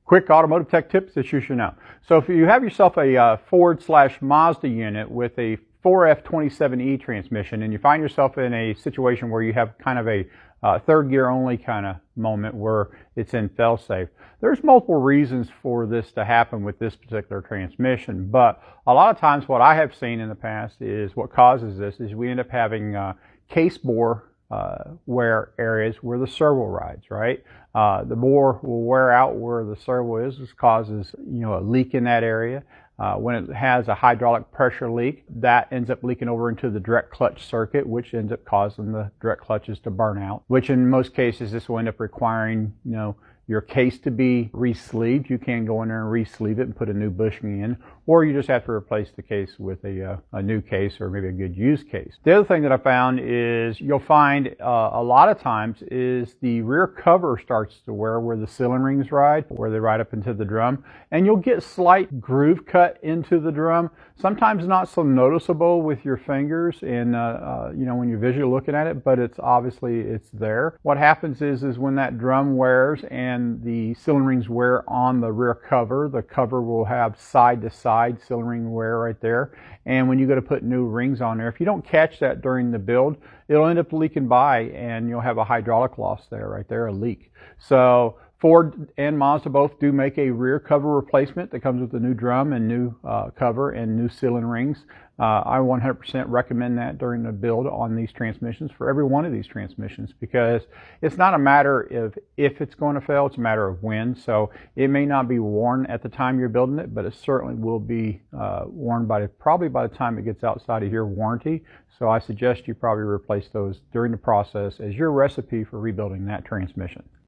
Quick automotive tech tips that you should know. So if you have yourself a Ford/Mazda unit with a 4F27E transmission and you find yourself in a situation where you have kind of a third gear only kind of moment where it's in fail-safe, there's multiple reasons for this to happen with this particular transmission, but a lot of times what I have seen in the past is what causes this is we end up having case bore wear areas where the servo rides, right? The bore will wear out where the servo is. This causes, a leak in that area. When it has a hydraulic pressure leak, that ends up leaking over into the direct clutch circuit, which ends up causing the direct clutches to burn out, which in most cases this will end up requiring, your case to be re-sleeved. You can go in there and re-sleeve it and put a new bushing in, or you just have to replace the case with a new case or maybe a good used case. The other thing that I found is you'll find a lot of times is the rear cover starts to wear where the ceiling rings ride, where they ride up into the drum, and you'll get slight groove cut into the drum. Sometimes not so noticeable with your fingers and when you're visually looking at it, but it's there. What happens is when that drum wears and the ceiling rings wear on the rear cover, the cover will have side to side ceiling ring wear right there. And when you go to put new rings on there, if you don't catch that during the build, it'll end up leaking by and you'll have a hydraulic loss there, right there, a leak. So Ford and Mazda both do make a rear cover replacement that comes with a new drum and new cover and new ceiling rings. I 100% recommend that during the build on these transmissions for every one of these transmissions, because it's not a matter of if it's going to fail, it's a matter of when. So it may not be worn at the time you're building it, but it certainly will be worn probably by the time it gets outside of your warranty. So I suggest you probably replace those during the process as your recipe for rebuilding that transmission.